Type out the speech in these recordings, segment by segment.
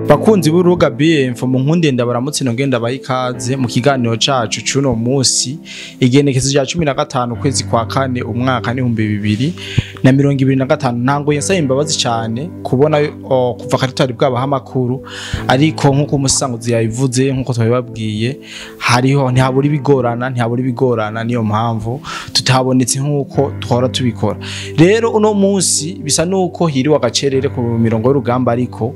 Bakunzi b'urubuga BF mu nkunde ndabaramutse ngenda bayikaze mu kiganiro cacu cuno musi igenekezo rya 15 kwezi kwa kane umwaka ni 2025 ntango yasaye imbabazi cyane kubona kuva karitari bwaba hamakuru ariko nkuko umusanguzi yabivuze nkuko twabibabwiye hariho ntihaburi bigorana niyo mpamvu tutabonetse nkuko twara tubikora rero uno musi bisa nuko hiri wagacerere ku mirongo y'urugamba ariko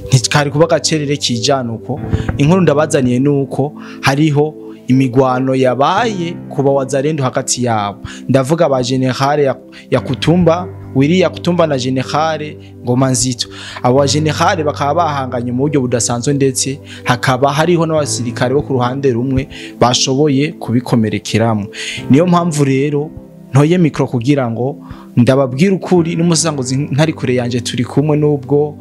ntikari kuba gacerere kijana uko inkuru ndabazaniye nuko hariho imigwano yabaye kuba wazalendo hagati yabo ndavuga ba generale Yakutumba Willy Yakutumba na generale Ngoma Nzito abo generale bakaba bahanganye mu buryo budasanzwe ndetse hakaba hariho n'abasirikare bo ku ruhande rumwe bashoboye kubikomerekeramo niyo mpamvu rero ntoye mikro kugira ngo ndababwira ukuri n'umusanguzi ntari kure yanje turi kumwe nubwo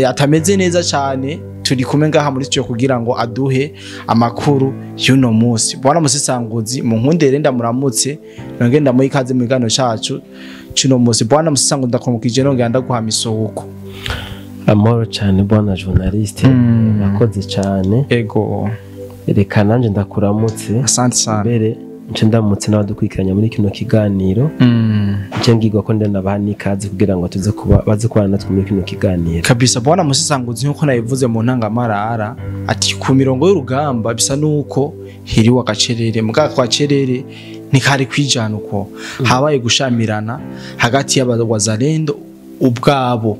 atameze neza cyane turi kumwe ngaha muri cyo kugira ngo aduhe amakuru y'uno munsi bwana musisanguzi mu nkundere ndamuramutse ngenda mu ikaze mu gano cyacu cy'uno munsi bwana musisanguzi ndakomukije no ngenda guha misoko amoro cyane bwana journaliste nakoze cyane ego reka nanje ndakuramutse asante sana mbere nce ndamutse n'abadukwikiranya muri kino kiganiro nce ngigwa ko ndana bani kazi kugira ngo tuze kuba baze kubana natwe muri kino kiganiro kabisa bwana musisanguzi nkuko nayivuze mu ntangamarara ati ku mirongo y'urugamba bisa nuko hiri wagacerere mugaka kwa cerere nikari kwijana uko habaye gushamirana hagati y'abazalendo ubwabo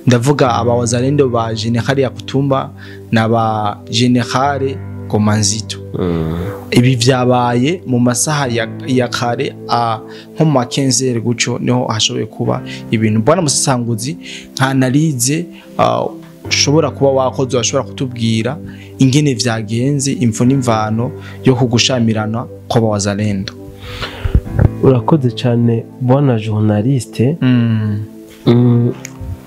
ndavuga abawazalendo ba generale Yakutumba na ba generale Ngoma Nzito ibi vyabaye mu masaha ya kare nko mu 15 guco niho hashoboye kuba ibintu bwana musisanguzi nkanalize ushobora kuba wakoze washobora kutubwira ingene vyagenze imvo n'imvano yo kugushamirana ko bawazalendo urakoze cyane bwana journaliste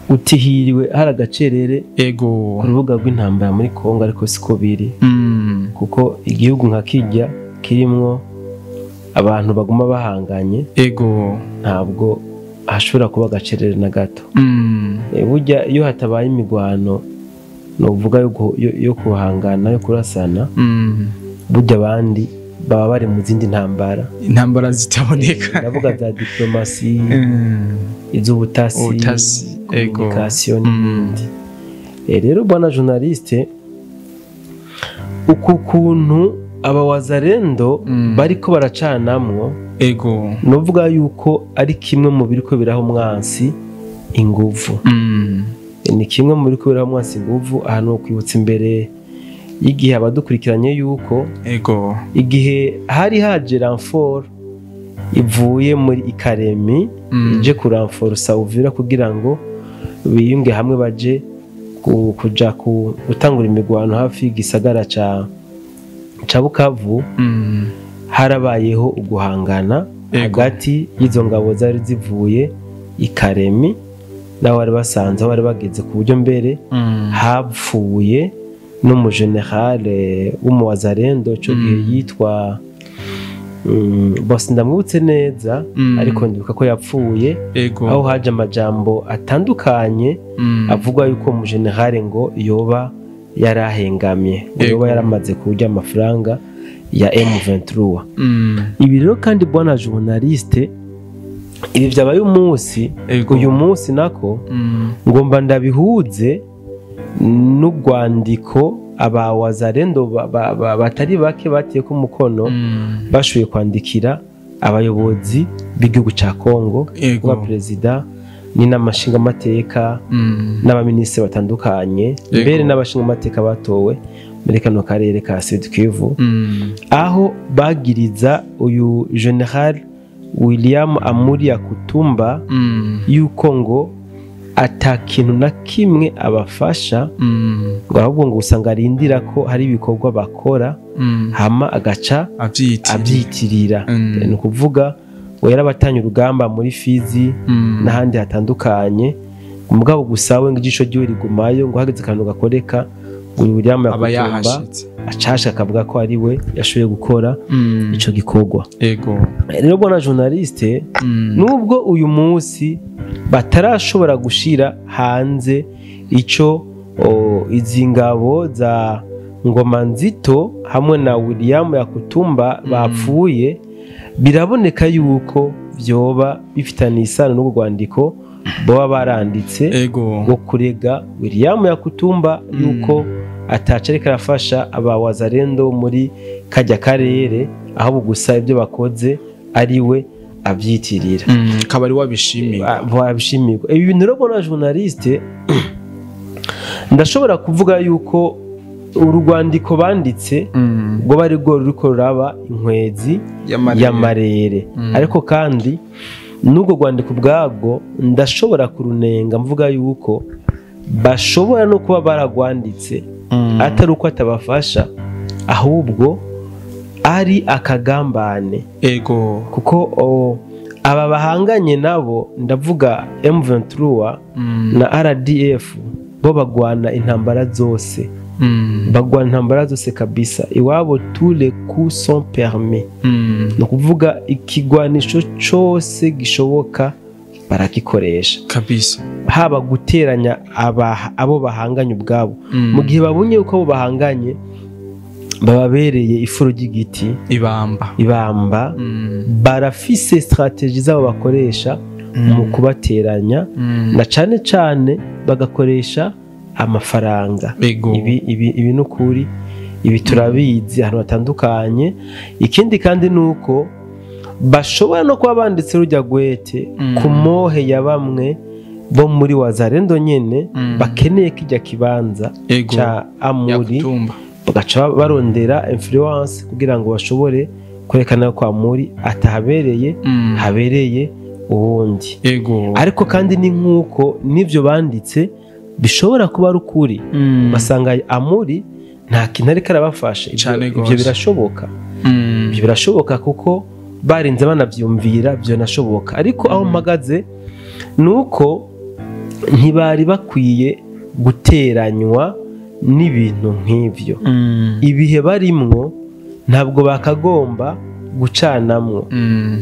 utihiriwe haragacerere ego urubuga rw'intambara muri Kongo ariko siko biri kuko igihugu nka kijya kirimwo abantu baguma bahanganye ego ntabwo hashobora kuba gacerere na gato burya iyo hatabaye imigwano no uvuga yo kuhangana yo kurasana burya abandi baba bari mu zindi intambara zitaboneka ndavuga za diplomasi iz'ubutasi communication n'ibindi rero bwana journaliste uku kuntu abawazalendo bariko baracanamwo ego novuga yuko ari kimwe mu biriko biraho mwansi inguvu ni kimwe mu biriko biraho mwansi inguvu ahantu kwibutsa imbere y'igihe abadukurikiranye yuko ego igihe hari haje renfort ivuye muri Ikaremi ije ku renfort Uvira kugira ngo biyunge hamwe baje kuja gutangura imigwano hafi y'igisagara ca Bukavu harabayeho uguhangana hagati y'izo ngabo zari zivuye Ikaremi naho bari basanze bari bageze ku buryo mbere hapfuye n'umugenerale w'umuwazalendo cyo gihe yitwa bose ndamwibutse neza ariko ndibuka ko yapfuye aho haje amajambo atandukanye avuga yuko umugenerale ngo yoba yarahengamye yoba yaramaze kurya amafaranga ya M23 ibi rero kandi bwana journaliste ibi byabaye uyu munsi nako ngomba ndabihuze n'urwandiko abawazalendo batari bake batiye ku mukono bashoboye kwandikira abayobozi b'igihugu ca Kongo wa president ni n'amashinga amateka n'abaminisitiri batandukanye mbere n'abashinga amateka batowe muri kano karere ka Sud Kivu aho bagiriza uyu general William Amuri Yakutumba yuko ngo atakintu na kimwe abafasha ngo ahubwo ngo usanga arindira ko hari ibikorwa bakora hama agaca abyitirira ni kuvuga ngo yarabatanye urugamba muri Fizi n'ahandi hatandukanye umugabo gusawe ngo ijisho ryo rigumayo ngo hageze kantu gakoreka William Yakutumba acasha akavuga ko ari we yashoboye gukora ico gikorwa rero bwana journaliste nubwo uyu munsi batarashobora gushira hanze ico yuko izi ngabo za Ngoma Nzito hamwe na William Yakutumba bapfuye biraboneka yuko vyoba bifitanye isano n'u rwandiko boba baranditse ngo kurega William Yakutumba yuko ataca ariko arafasha aba Wazalendo muri kajya karere aho gusa ibyo bakoze ariwe abyitirira kabari wabishimirwa ibi bintu rero bona journaliste ndashobora kuvuga yuko urwandiko banditse ngo bari go ruriko ruraba inkwezi y'amarere ariko kandi n'ubwo rwandiko bwabwo ndashobora kurunenga mvuga yuko bashobora no kuba baragwanditse atari uko atabafasha ahubwo ari akagambane kuko aba bahanganye nabo ndavuga M23 na RDF bo bagwana intambara zose bagwana intambara zose kabisa iwabo tous les coups sont permis no kuvuga ikigwanisho cyose gishoboka barakikoresha kabisa haba guteranya abo bahanganye ubwabo mu gihe babunye uko abo bahanganye bababereye ifuro ry'igiti ibamba barafise strategie zabo bakoresha mu kubateranya na cane bagakoresha amafaranga ibi nukuri ibi turabizi ahantu batandukanye ikindi kandi nuko bashobora no kuba banditse rujya gwete ku mohe ya bamwe bo muri Wazalendo nyene bakeneye kijya kibanza ca Amuri bagaca barondera influence kugira ngo bashobore kwerekana ko Amuri atahabereye habereye ubundi ariko kandi ni nkuko nivyo banditse bishobora kuba ari ukuri basanga Amuri nta kintu ariko arabafasha ibyo birashoboka kuko barinze banavyumvira byo nashoboka ariko aho mpagaze nuko ntibari bakwiye guteranywa n'ibintu nk'ivyo ibihe barimwo ntabwo bakagomba gucanamwo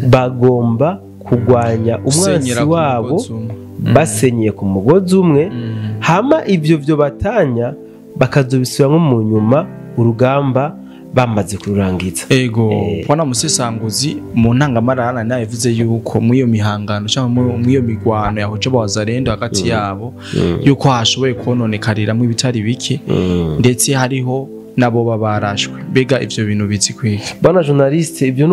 bagomba kugwanya umwansi wabo basenyeye ku mugozi umwe hama ivyo batanya bakazobisubiramo mu nyuma urugamba bamaze kururangiza wana musesanguzi mu ntangamarara nayo yavuze yuko mu iyo mihangano cyangwa mu iyo migwano yahoje Wazalendo hagati yabo yuko hashoboye kononekariramwe ibitari bike ndetse hariho nabo babarashwe bega ivyo bintu bizi kwiga bana journaliste ibyo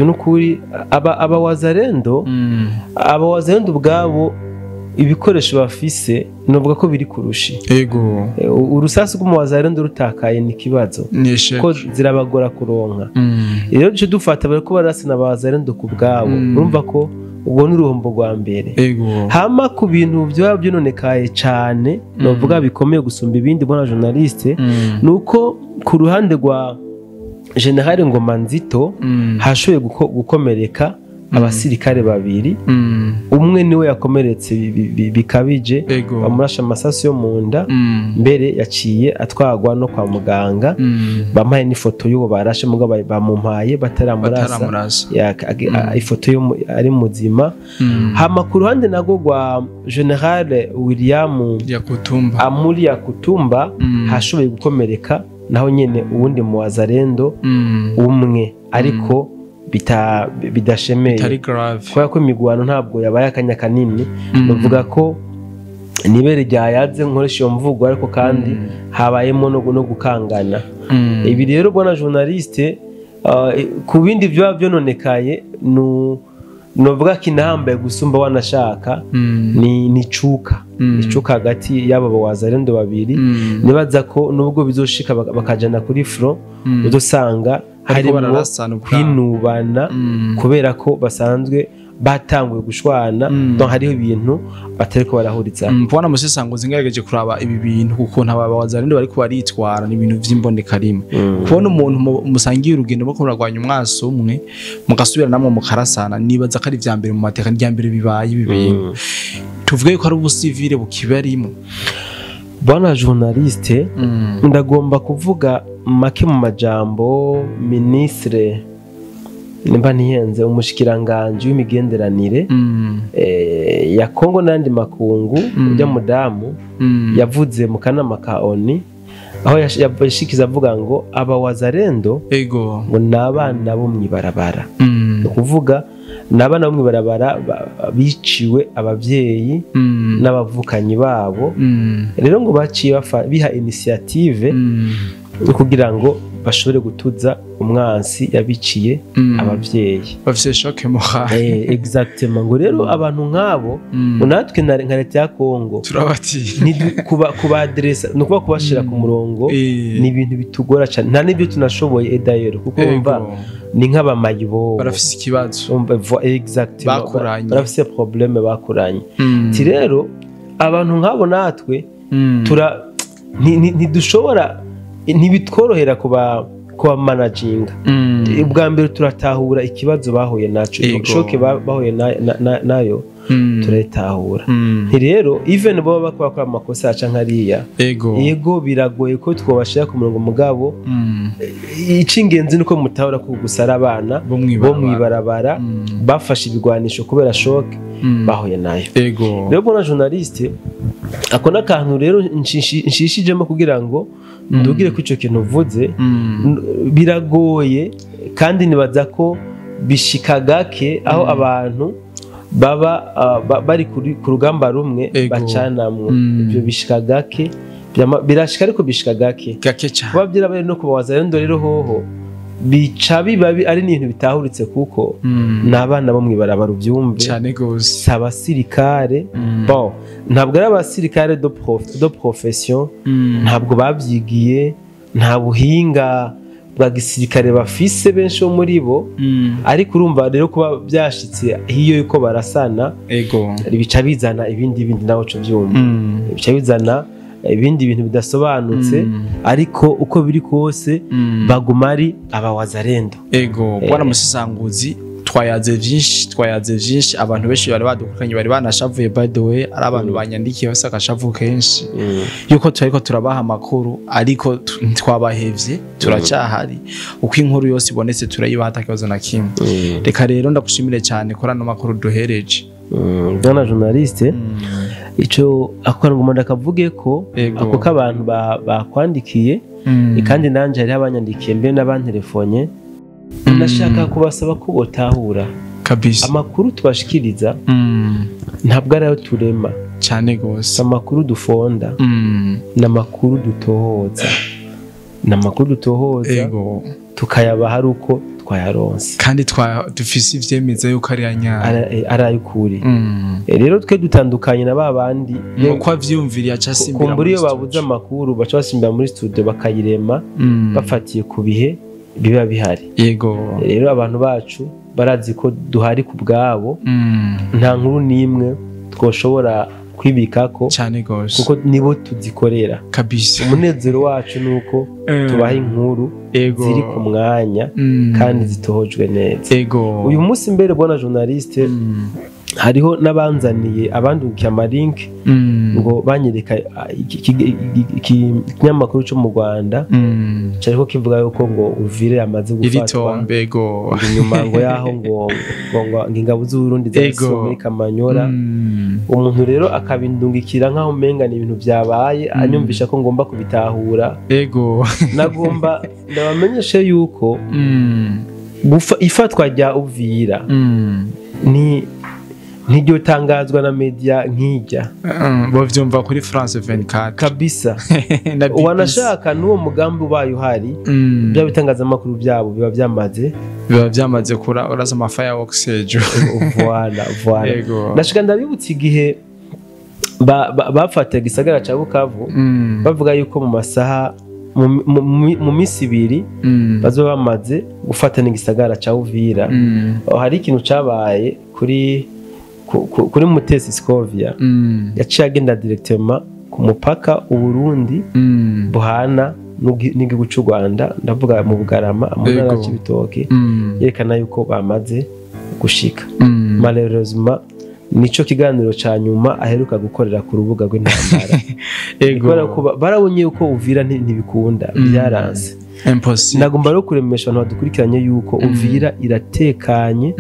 nukuri aba Wazalendo ubwabo ibikoresho bafise novuga ko biri kurushi urusasi rwo mu Wazalendo rutakaye ni kibazo ko zirabagora kuronka rero cyo dufata bari ko barasina Wazalendo ku bwabo urumva ko ubwo ni uruhombo rwa mbere hama ku bintu byo byononekaye cyane novuga bikomeye gusumba ibindi bona journaliste nuko ku ruhande rwa General Ngoma Nzito hashoboye gukomereka abasirikare babiri umwe niwe yakomeretse bikabije bamurasha amasasu yo munda mbere yaciye atwagwa no kwa muganga bampaye n'ifoto y'uwo barashe mugabo bamumpaye bataramurasa ifoto yo ari muzima hama ku ruhande nago rwa General William Amuri Yakutumba hashoboye gukomereka naho nyene uwundi mu Wazalendo umwe ariko bidashemeye kubera ko imigwano ntabwo yabaye akanya kanini bavuga ko nibere ryayaze nkoresha iyo mvugo ariko kandi habayemo no gukangana ibi rero bona journaliste ku bindi byo byononekaye novuga kinambaye gusumba wanashaka ni cuka hagati y'aba Wazalendo babiri nibaza ko nubwo bizoshika bakajana kuri front udosanga harimo kwinubana kubera ko basanzwe batanguye gushwana donc hariho ibintu batariko barahuriza mbona musesanguzi ngerageje kuraba ibi bintu kuko ntaba Wazalendo bariko baritwara ni ibintu vy'imboneka rimwe kubona umuntu musangiye urugendo bako muragwanya umwaso umwe mugasubira namwe mukarasana nibaza ko ari vya mbere mu mateka rya mbere bibaye ibintu tuvuge ko ari ubusivile bukibarimo bwana journaliste ndagomba kuvuga make mu majambo ministre nimba ntihenze umushikiranganje w'imigenderanire ya Kongo n'andi makungu ujya mudamu yavuze mu kanama ka ONU aho yashikiza avuga ngo aba wazarendo ngo nabana bo mwibarabara no kuvuga nabana bo mwibarabara biciwe abavyeyi n'abavukanyi babo rero ngo baciye biha initiative kugira ngo bashobore gutuza umwansi yabiciye abavyeyi bafise shock morale exactement ngo rero abantu nkabo unatwe nka leta ya Kongo turabati ni kuba adressa no kuba kubashira ku murongo ni ibintu bitugora cyane nta nibyo tunashoboye d'ailleurs kuko umva ni nk'abamayibo barafise ikibazo umva exactement barafise problème bakuranye ti rero abantu nkabo natwe ntidushobora ntibitworohera kuba managinga ubwa mbere turatahura ikibazo bahuye naco shoke bahuye nayo turatahura rero even bo bakora amakosa aca nkariya yego biragoye ko twobashira ku murongo mugabo icingenzi nuko mutahura ko gusara abana bo mwibarabara bafashe ibigwanisho kubera shoke bahuye nayo rero bona journaliste akona kantu rero nshishijemo kugira ngo ndugire ko ico kintu uvuze biragoye kandi nibaza ko bishika gake aho abantu baba bari ku rugamba rumwe bacanamwe ibyo bishika gake birashika ariko bishika gake cyane babyira bari no kubawaza rero hoho bica bibabi ari n'ibintu bitahuritse kuko nabana bo mwibarabara ubyumve cyane gose sabasirikare bon ntabwo ari abasirikare do profession ntabwo babyigiye nta buhinga bwa gisirikare bafise benshi muri bo ariko urumva rero kuba byashitse hiyo yuko barasana bica bizana ibindi nawo cyo byumva bica bizana ibindi bintu bidasobanutse ariko uko biri kose baguma ari abawazarendo bwana musisanguzi twayaze vyinshi abantu benshi bari badukanye bari banashavuye by the way ari abantu banyandikiye bose akashavu kenshi yuko turiko turabaha amakuru ariko twabahevye turacyahari uko inkuru yose ibonetse turayibaha atakibazo na kimwe reka rero ndagushimire cyane kora no makuru duhereje Dona journaliste ico akora ngo ndakavuge ko ako kabantu bakwandikiye kandi nanje ari abanyandikiye mbe n'abantelefone nashaka kubasaba ko botahura kabisa amakuru tubashikiriza ntabwo ari ayo turema cyane gose amakuru dufonda n'amakuru dutohoza tukayaba hari uko twayaronse kandi dufise ivyemeza yuko ari ayukuri rero twe dutandukanye na babandi nuko avyumviriye aca simbira kumbura iyo babuze amakuru baca basimbira muri studio bakayirema bafatiye ku bihe biba bihari rero abantu bacu barazi ko duhari ku bwabo nta nkuru n'imwe twoshobora kwibikako cyane gose kuko nibo tuzikorera kabisa umunezero wacu nuko tubaha inkuru ziri ku mwanya kandi zitohojwe neza uyu munsi mbere bona journaliste hariho nabanzaniye abandukiye amalink ngo banyereka ikinyamakuru cyo mu Rwanda cyariko kivuga yuko ngo Uvire yamaze gufatwa inyuma ngo yaho ngo ingabo z'u Burundi zaso muri Kamanyora umuntu rero akabindungikira nkaho menga ni ibintu byabaye anyumvisha ko ngomba kubitahura nagomba ndabamenyeshe yuko ifatwa rya Uvira ni niryo tangazwa na media nkijya bo vyumva kuri France 24 kabisa wanashaka nuwo mugambi ubaye uhari bya bitangaza makuru byabo biba byamaze kura uraza ama fireworks ejo voilà nashika ndabibutse igihe bafata gisagara ca Bukavu bavuga yuko mu masaha mu misi ibiri bazoba bamaze gufata n'igisagara ca Uvira hari ikintu cabaye kuri Mutesi Scovia yaciye agenda directement ku mupaka u Burundi buhana n'igihugu cy'u Rwanda ndavuga mu Bugarama mu ntara y'Ibitoke yerekana yuko bamaze gushika malheureusement nico kiganiro ca nyuma aheruka gukorera ku rubuga rw'intambara barabonye yuko Uvira ntibikunda byaranze impossible. Nagomba rero kuremesha abantu badukurikiranye yuko Uvira iratekanye,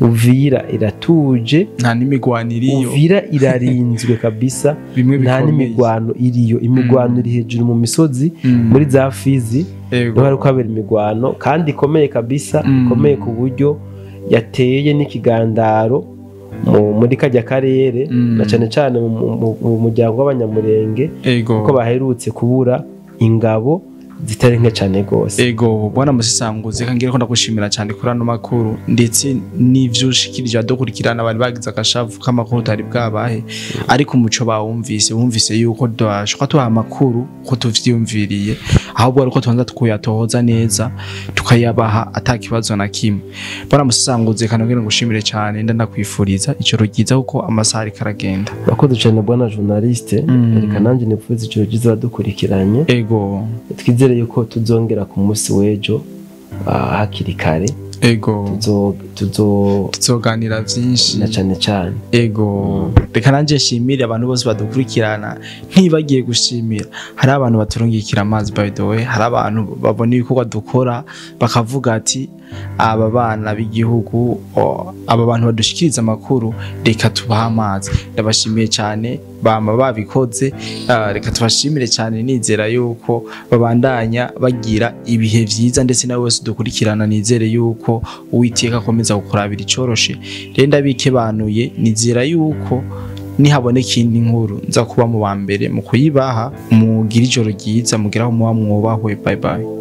Uvira iratuje, nta n'imigwano iriyo, Uvira irarinzwe kabisa, nta n'imigwano iriyo. Imigwano iri hejuru mu misozi muri za Fizi, niho hari kubera imigwano kandi ikomeye kabisa, ikomeye ku buryo yateye n'ikigandaro muri kajya karere na cyane cyane mu muryango w'abanyamurenge, kuko baherutse kubura ingabo zitari nke cyane gose. Ego bwana Musisanguze, kangira ko ndagushimira cyane kuri ano makuru ndetse n'ivyo ushikirije adukurikirana bari bagize akashavu k'amakuru tari bwabahe, ariko umuco bawumvise yuko dashaka tuha amakuru ko tuvyiyumviriye, ahubwo ariko tubanza tukuyatohoza neza tukayabaha atakibazo na kimwe. Bwana Musisanguze, kanongera ngushimire cyane, ndakwifuriza icyo ryiza kuko amasaha ari karagenda. Bakoze cyane bwana journaliste, reka nanje nipfuza icyo ryiza badukurikiranye. Ego twizere yuko tuzongera ku munsi w'ejo hakiri kare. Ego tuzoganira vyinshi na cyane cyane. Ego reka nanje nshimire abantu bose badukurikirana, ntibagiye gushimira hari abantu baturungikira amazi, by the way, hari abantu babona ibikorwa dukora bakavuga ati aba bana b'igihugu, aba bantu badushikiriza amakuru, reka tubaha amazi. Ndabashimiye cyane, bama babikoze, reka tubashimire cyane, nizera yuko babandanya bagira ibihe vyiza, ndetse nawe wese dukurikirana nizere yuko Uwiteka akomeza gukurabira icoroshe. Rero ndabikebanuye, nizera yuko nihabone ikindi nkuru nza kuba mu ba mbere mu kuyibaha. Mugira ijoro ryiza, mugiraho muba mwubahwe. Bye bye.